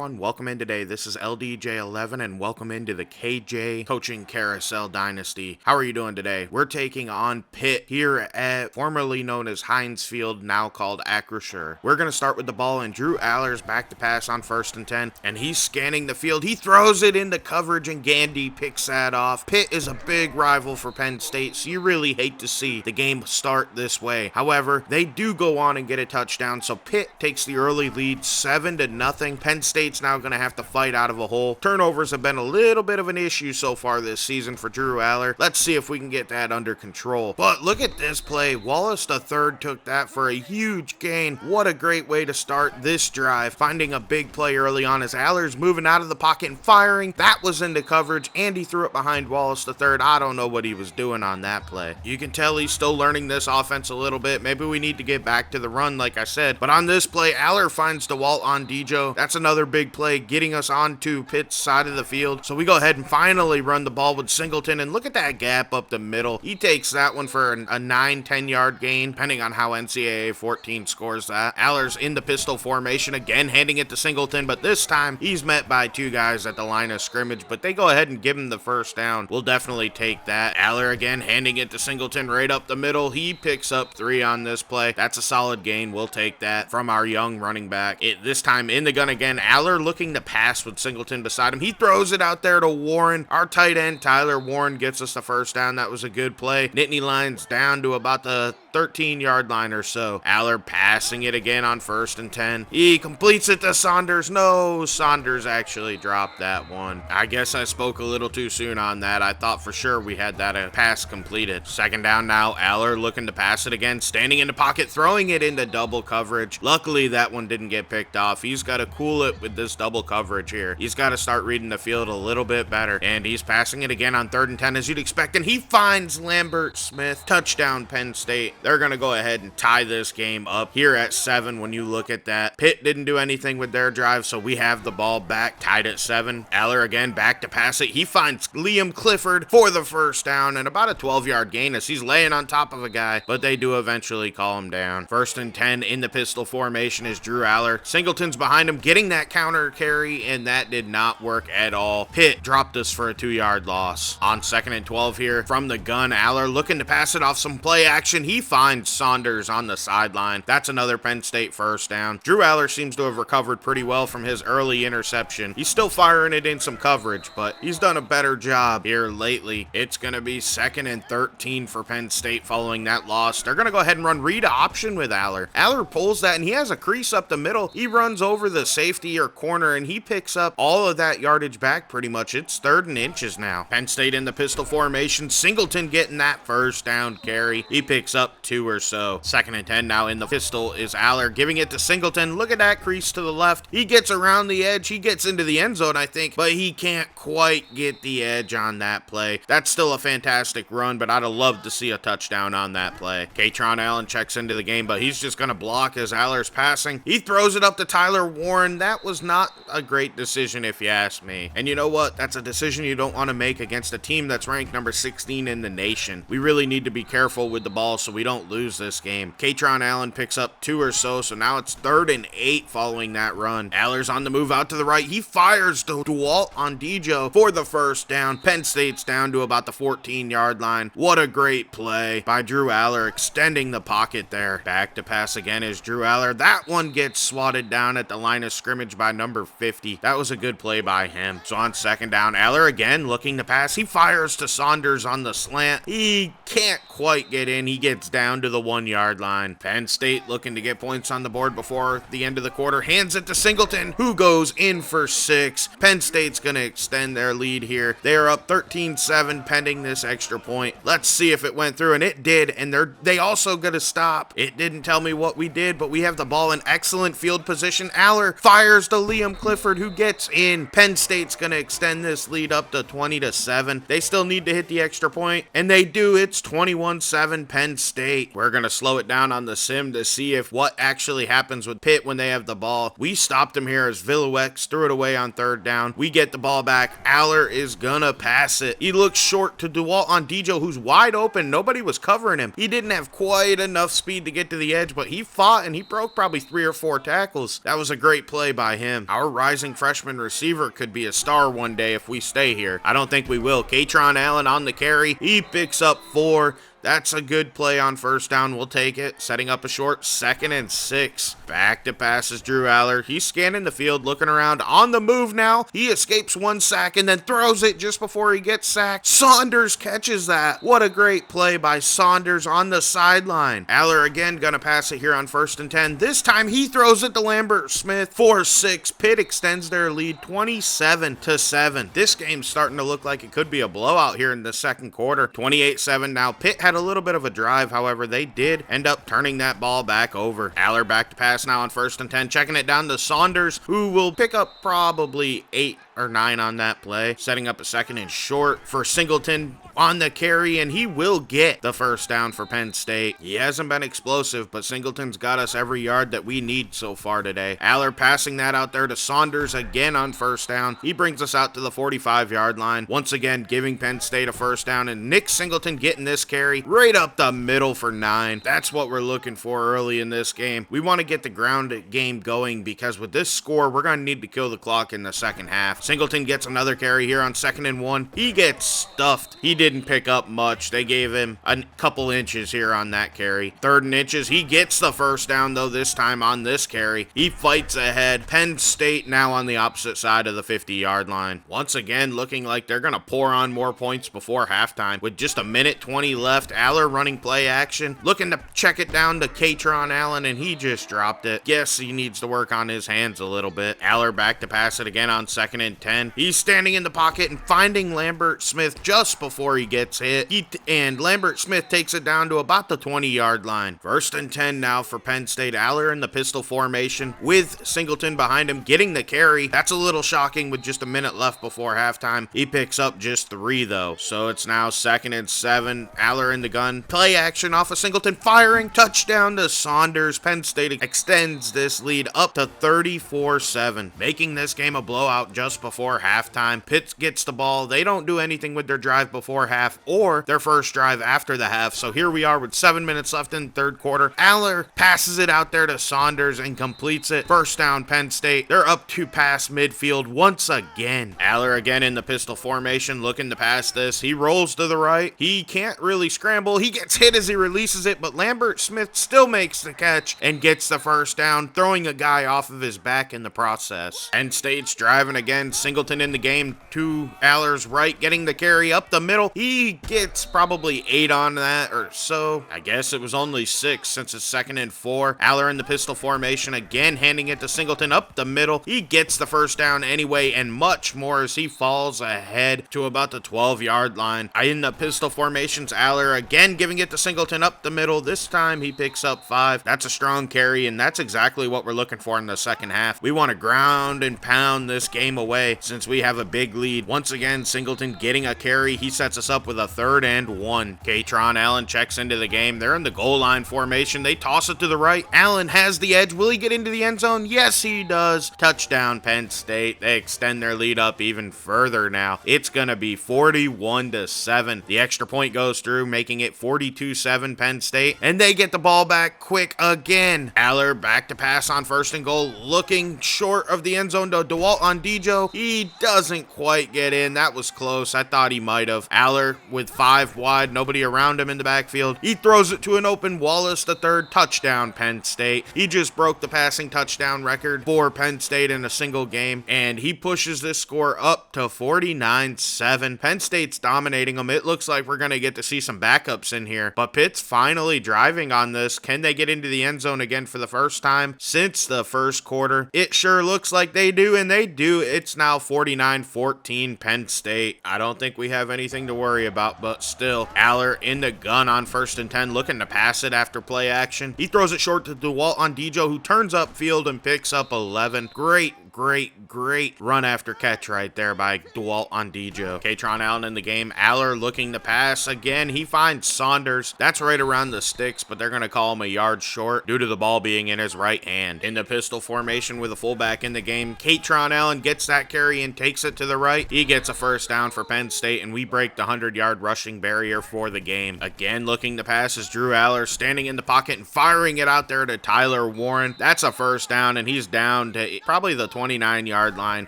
everyone, welcome in today. This is LDJ11 and welcome into the KJ Coaching Carousel Dynasty. How are you doing today? We're taking on Pitt here at formerly known as Heinz Field, now called Acrisure. We're going to start with the ball and Drew Aller's back to pass on 1st and 10 and he's scanning the field. He throws it into coverage and Gandy picks that off. Pitt is a big rival for Penn State, so you really hate to see the game start this way. However, they do go on and get a touchdown, so Pitt takes the early lead 7-0. Penn State's now going to have to fight out of a hole. Turnovers have been a little bit of an issue so far this season for Drew Aller. Let's see if we can get that under control. But look at this play. Wallace III took that for a huge gain. What a great way to start this drive. Finding a big play early on as Aller's moving out of the pocket and firing. That was into coverage and he threw it behind Wallace III. I don't know what he was doing on that play. You can tell he's still learning this offense a little bit. Maybe we need to get back to the run like I said. But on this play, Aller finds DeWalt on DJ. That's another big play getting us onto Pitt's side of the field. So we go ahead and finally run the ball with Singleton and look at that gap up the middle. He takes that one for a 9-10 yard gain, depending on how NCAA 14 scores that. Aller's in the pistol formation again, handing it to Singleton, but this time he's met by 2 guys at the line of scrimmage, but they go ahead and give him the first down. We'll definitely take that. Aller again handing it to Singleton right up the middle. He picks up 3 on this play. That's a solid gain. We'll take that from our young running back. This time in the gun again, Aller looking to pass with Singleton beside him. He throws it out there to Warren. Our tight end, Tyler Warren, gets us the first down. That was a good play. Nittany lines down to about the 13-yard line or so. Aller passing it again on 1st and 10. He completes it to Saunders. No, Saunders actually dropped that one. I guess I spoke a little too soon on that. I thought for sure we had that pass completed. 2nd down now. Aller looking to pass it again. Standing in the pocket, throwing it into double coverage. Luckily, that one didn't get picked off. He's got to cool it with this double coverage here. He's got to start reading the field a little bit better. And he's passing it again on 3rd and 10 as you'd expect. And he finds Lambert Smith. Touchdown, Penn State. They're going to go ahead and tie this game up here at 7 when you look at that. Pitt didn't do anything with their drive, so we have the ball back, tied at 7. Aller again back to pass it. He finds Liam Clifford for the first down and about a 12-yard gain as he's laying on top of a guy, but they do eventually call him down. 1st and 10 in the pistol formation is Drew Aller. Singleton's behind him getting that counter carry, and that did not work at all. Pitt dropped us for a 2-yard loss. On 2nd and 12 here from the gun, Aller looking to pass it off some play action. He finds Saunders on the sideline. That's another Penn State first down. Drew Aller seems to have recovered pretty well from his early interception. He's still firing it in some coverage, but he's done a better job here lately. It's going to be 2nd and 13 for Penn State following that loss. They're going to go ahead and run read option with Aller. Aller pulls that and he has a crease up the middle. He runs over the safety or corner and he picks up all of that yardage back pretty much. It's 3rd and inches now. Penn State in the pistol formation. Singleton getting that first down carry. He picks up 2 or so. 2nd and 10 now in the pistol is Aller giving it to Singleton. Look at that crease to the left. He gets around the edge. He gets into the end zone, I think, but he can't quite get the edge on that play. That's still a fantastic run, but I'd have loved to see a touchdown on that play. Katron Allen checks into the game, but he's just going to block as Aller's passing. He throws it up to Tyler Warren. That was not a great decision if you ask me. And you know what? That's a decision you don't want to make against a team that's ranked number 16 in the nation. We really need to be careful with the ball so we don't lose this game. Katron Allen picks up 2 or so now it's 3rd and 8 following that run. Aller's on the move out to the right. He fires to DeWalt on DJ for the first down. Penn State's down to about the 14-yard line. What a great play by Drew Aller, extending the pocket there. Back to pass again is Drew Aller. That one gets swatted down at the line of scrimmage by number 50. That was a good play by him. So on 2nd down, Aller again looking to pass. He fires to Saunders on the slant. He can't quite get in. He gets down to the 1-yard line. Penn State looking to get points on the board before the end of the quarter. Hands it to Singleton, who goes in for 6. Penn State's going to extend their lead here. They are up 13-7 pending this extra point. Let's see if it went through, and it did, and they also going to stop. It didn't tell me what we did, but we have the ball in excellent field position. Aller fires to Liam Clifford, who gets in. Penn State's going to extend this lead up to 20-7. They still need to hit the extra point, and they do. It's 21-7 Penn State. State. We're going to slow it down on the sim to see if what actually happens with Pitt when they have the ball. We stopped him here as Villuex threw it away on third down. We get the ball back. Aller is going to pass it. He looks short to DeWalt on Dijo, who's wide open. Nobody was covering him. He didn't have quite enough speed to get to the edge, but he fought and he broke probably 3 or 4 tackles. That was a great play by him. Our rising freshman receiver could be a star one day if we stay here. I don't think we will. Katron Allen on the carry. He picks up 4. That's a good play on first down. We'll take it. Setting up a short 2nd and 6. Back to passes Drew Aller. He's scanning the field, looking around. On the move now. He escapes 1 sack and then throws it just before he gets sacked. Saunders catches that. What a great play by Saunders on the sideline. Aller again gonna pass it here on 1st and 10. This time he throws it to Lambert Smith. 4-6. Pitt extends their lead 27-7. This game's starting to look like it could be a blowout here in the second quarter. 28-7 now. Pitt had a little bit of a drive, however, they did end up turning that ball back over. Aller back to pass now on 1st and 10, checking it down to Saunders, who will pick up probably 8 or 9 on that play, setting up a 2nd and short for Singleton on the carry, and he will get the first down for Penn State. He hasn't been explosive, but Singleton's got us every yard that we need so far today. Aller passing that out there to Saunders again on 1st down. He brings us out to the 45-yard line, once again giving Penn State a first down, and Nick Singleton getting this carry right up the middle for 9. That's what we're looking for early in this game. We want to get the ground game going because with this score, we're going to need to kill the clock in the second half. Singleton gets another carry here on 2nd and 1. He gets stuffed. He didn't pick up much. They gave him a couple inches here on that carry. 3rd and inches. He gets the first down, though, this time on this carry. He fights ahead. Penn State now on the opposite side of the 50-yard line. Once again, looking like they're going to pour on more points before halftime. With just 1:20 left, Aller running play action. Looking to check it down to Katron Allen, and he just dropped it. Guess he needs to work on his hands a little bit. Aller back to pass it again on 2nd and 10. He's standing in the pocket and finding Lambert Smith just before he gets hit. And Lambert Smith takes it down to about the 20-yard line. 1st and 10 now for Penn State. Aller in the pistol formation with Singleton behind him getting the carry. That's a little shocking with just a minute left before halftime. He picks up just 3 though. So it's now 2nd and 7. Aller in the gun. Play action off of Singleton firing. Touchdown to Saunders. Penn State extends this lead up to 34-7, making this game a blowout just before halftime. Pitt gets the ball. They don't do anything with their drive before half or their first drive after the half. So here we are with 7 minutes left in the third quarter. Aller passes it out there to Saunders and completes it. First down, Penn State. They're up to pass midfield once again. Aller again in the pistol formation looking to pass this. He rolls to the right. He can't really scramble. He gets hit as he releases it, but Lambert Smith still makes the catch and gets the first down, throwing a guy off of his back in the process. Penn State's driving again. Singleton in the game to Aller's right, getting the carry up the middle. He gets probably 8 on that or so. I guess it was only 6 since it's 2nd and 4. Aller in the pistol formation again, handing it to Singleton up the middle. He gets the first down anyway and much more as he falls ahead to about the 12-yard line. In the pistol formations, Aller again giving it to Singleton up the middle. This time he picks up 5. That's a strong carry, and that's exactly what we're looking for in the second half. We want to ground and pound this game away since we have a big lead. Once again, Singleton getting a carry. He sets us up with a 3rd and 1. Katron Allen checks into the game. They're in the goal line formation. They toss it to the right. Allen has the edge. Will he get into the end zone? Yes, he does. Touchdown, Penn State. They extend their lead up even further now. It's going to be 41-7. The extra point goes through, making it 42-7 Penn State, and they get the ball back quick again. Aller back to pass on 1st and goal, looking short of the end zone to DeWalt on Dijo. He doesn't quite get in. That was close. I thought he might have. Aller with 5 wide, nobody around him in the backfield. He throws it to an open Wallace the third. Touchdown, Penn State. He just broke the passing touchdown record for Penn State in a single game, and he pushes this score up to 49-7. Penn State's dominating them. It looks like we're going to get to see some backups in here, but Pitt's finally driving on this. Can they get into the end zone again for the first time since the first quarter? It sure looks like they do, and they do. It's now 49-14 Penn State. I don't think we have anything to worry about, but still, Aller in the gun on 1st and 10, looking to pass it after play action. He throws it short to DeWalt on Dijo, who turns upfield and picks up 11. Great great run after catch right there by DeWalt on Dijo. Katron Allen in the game. Aller looking to pass. Again, he finds Saunders. That's right around the sticks, but they're going to call him a yard short due to the ball being in his right hand. In the pistol formation with a fullback in the game, Katron Allen gets that carry and takes it to the right. He gets a first down for Penn State, and we break the 100-yard rushing barrier for the game. Again, looking to pass is Drew Aller, standing in the pocket and firing it out there to Tyler Warren. That's a first down, and he's down to probably the 29-yard line.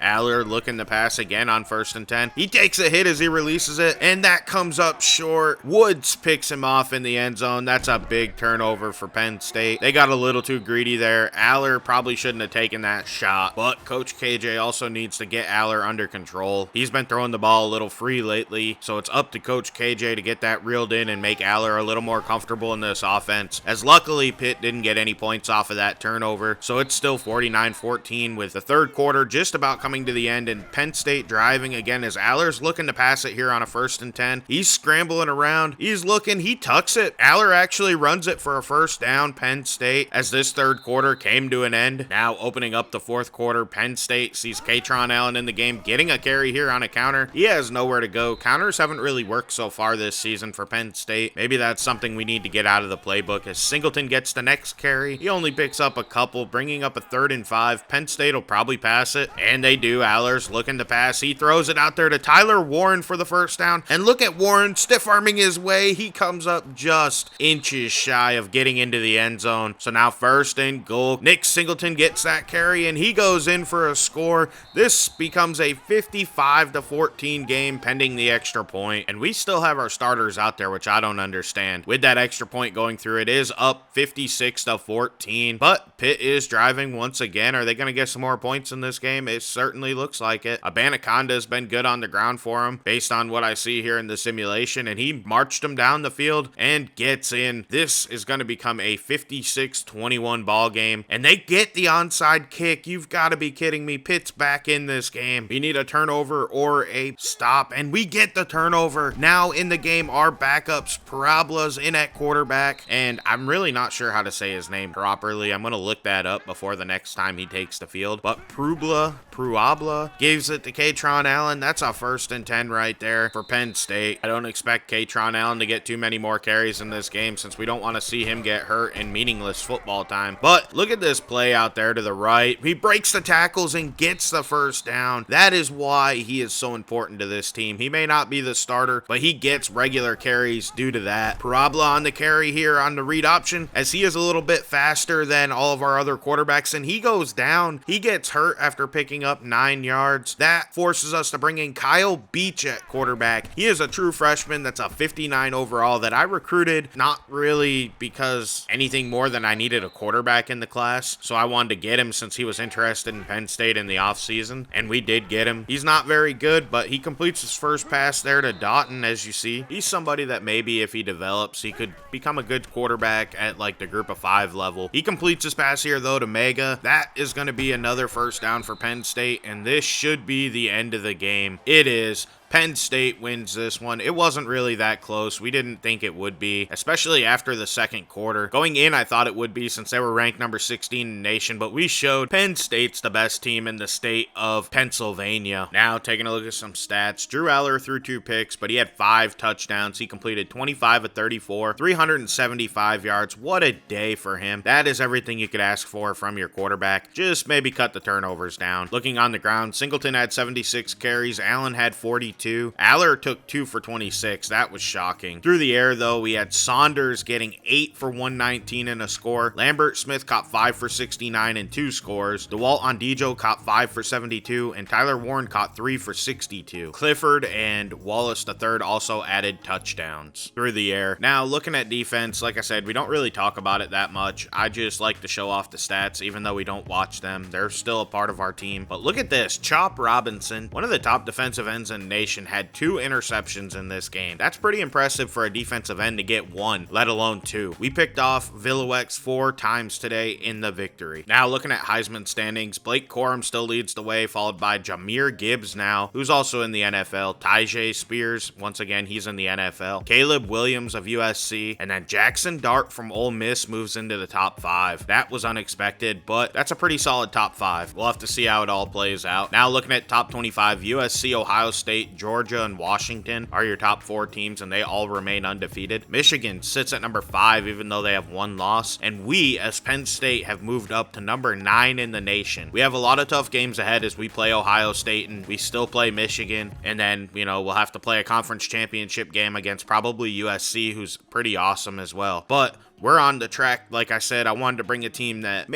Aller looking to pass again on 1st and 10. He takes a hit as he releases it, and that comes up short. Woods picks him off in the end zone. That's a big turnover for Penn State. They got a little too greedy there. Aller probably shouldn't have taken that shot, but Coach KJ also needs to get Aller under control. He's been throwing the ball a little free lately, so it's up to Coach KJ to get that reeled in and make Aller a little more comfortable in this offense, as luckily Pitt didn't get any points off of that turnover, so it's still 49-14 with the third quarter just about coming to the end, and Penn State driving again as Aller's looking to pass it here on a 1st and 10. He's scrambling around. He's looking. He tucks it. Aller actually runs it for a first down. Penn State, as this third quarter came to an end. Now opening up the fourth quarter, Penn State sees Katron Allen in the game, getting a carry here on a counter. He has nowhere to go. Counters haven't really worked so far this season for Penn State. Maybe that's something we need to get out of the playbook. As Singleton gets the next carry, he only picks up a couple, bringing up a 3rd and 5. Penn State will probably pass it, and they do. Aller's looking to pass. He throws it out there to Tyler Warren for the first down, and look at Warren stiff-arming his way. He comes up just inches shy of getting into the end zone. So now 1st and goal. Nick Singleton gets that carry, and he goes in for a score. This becomes a 55-14 game pending the extra point, and we still have our starters out there, which I don't understand. With that extra point going through, it is up 56-14, but Pitt is driving once again. Are they going to get some more points in this game? It certainly looks like it. Abanaconda has been good on the ground for him based on what I see here in the simulation, and he marched him down the field and gets in. This is going to become a 56-21 ball game, and they get the onside kick. You've got to be kidding me. Pitt's back in this game. We need a turnover or a stop, and we get the turnover. Now in the game, our backups, Parabola's in at quarterback, and I'm really not sure how to say his name properly. I'm going to look that up before the next time he takes the field, but Pruabla gives it to Katron Allen. That's a 1st and 10 right there for Penn State. I don't expect Katron Allen to get too many more carries in this game since we don't want to see him get hurt in meaningless football time. But look at this play out there to the right. He breaks the tackles and gets the first down. That is why he is so important to this team. He may not be the starter, but he gets regular carries due to that. Parabola on the carry here on the read option, as he is a little bit faster than all of our other quarterbacks, and he goes down. He gets hurt after picking up 9 yards. That forces us to bring in Kyle Beach at quarterback. He is a true freshman. That's a 59 overall that I recruited, not really because anything more than I needed a quarterback in the class, so I wanted to get him since he was interested in Penn State in the offseason, and we did get him. He's not very good, but he completes his first pass there to Doughton, as you see. He's somebody that maybe if he develops, he could become a good quarterback at like the group of 5 level. He completes his pass here though to Mega. That is going to be another first down for Penn State, and this should be the end of the game. It is. Penn State wins this one. It wasn't really that close. We didn't think it would be, especially after the second quarter. Going in, I thought it would be since they were ranked number 16 in the nation, but we showed Penn State's the best team in the state of Pennsylvania. Now, taking a look at some stats. Drew Aller threw 2 picks, but he had 5 touchdowns. He completed 25 of 34, 375 yards. What a day for him. That is everything you could ask for from your quarterback. Just maybe cut the turnovers down. Looking on the ground, Singleton had 76 carries. Allen had 42. Aller took 2 for 26. That was shocking. Through the air, though, we had Saunders getting 8 for 119 and a score. Lambert Smith caught 5 for 69 and 2 scores. DeWalt on Dijo caught 5 for 72, and Tyler Warren caught 3 for 62. Clifford and Wallace III also added touchdowns through the air. Now, looking at defense, like I said, we don't really talk about it that much. I just like to show off the stats, even though we don't watch them. They're still a part of our team. But look at this. Chop Robinson, one of the top defensive ends in the nation, Nation had 2 interceptions in this game. That's pretty impressive for a defensive end to get 1, let alone 2. We picked off Villuex 4 times today in the victory. Now looking at Heisman standings, Blake Corum still leads the way, followed by Jahmyr Gibbs now, who's also in the NFL. Tyjae Spears, once again, he's in the NFL. Caleb Williams of USC, and then Jackson Dart from Ole Miss moves into the top 5. That was unexpected, but that's a pretty solid top 5. We'll have to see how it all plays out. Now looking at top 25, USC, Ohio State, Georgia, and Washington are your top 4 teams, and they all remain undefeated. Michigan sits at number 5, even though they have 1 loss, and we, as Penn State, have moved up to number 9 in the nation. We have a lot of tough games ahead as we play Ohio State, and we still play Michigan, and then, you know, we'll have to play a conference championship game against probably USC, who's pretty awesome as well. But we're on the track. Like I said, I wanted to bring a team that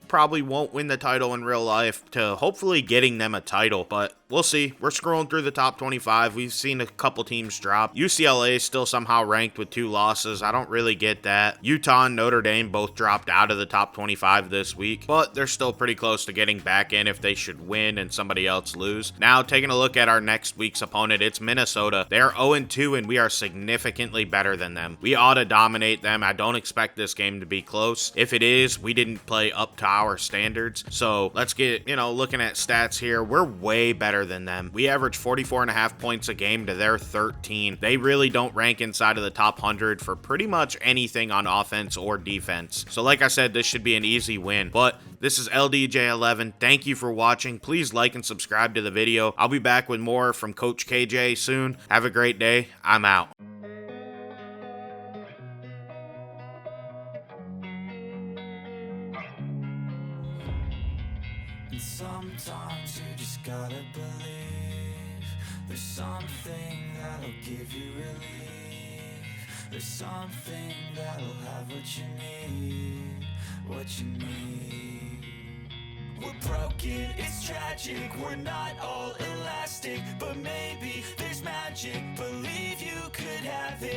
probably won't win the title in real life to hopefully getting them a title, but we'll see. We're scrolling through the top 25. We've seen a couple teams drop. UCLA is still somehow ranked with 2 losses. I don't really get that. Utah and Notre Dame both dropped out of the top 25 this week, but they're still pretty close to getting back in if they should win and somebody else lose. Now, taking a look at our next week's opponent, it's Minnesota. They're 0-2, and we are significantly better than them. We ought to dominate them. I don't expect this game to be close. If it is, we didn't play up to our standards. So let's get, looking at stats here. We're way better than them. We average 44.5 points a game to their 13. They really don't rank inside of the top 100 for pretty much anything on offense or defense. So like I said, this should be an easy win. But this is LDJ11. Thank you for watching. Please like and subscribe to the video. I'll be back with more from Coach KJ soon. Have a great day. I'm out. And sometimes you just gotta believe there's something that'll give you relief. There's something that'll have what you need, what you need. We're broken, it's tragic, we're not all elastic, but maybe there's magic. Believe you could have it.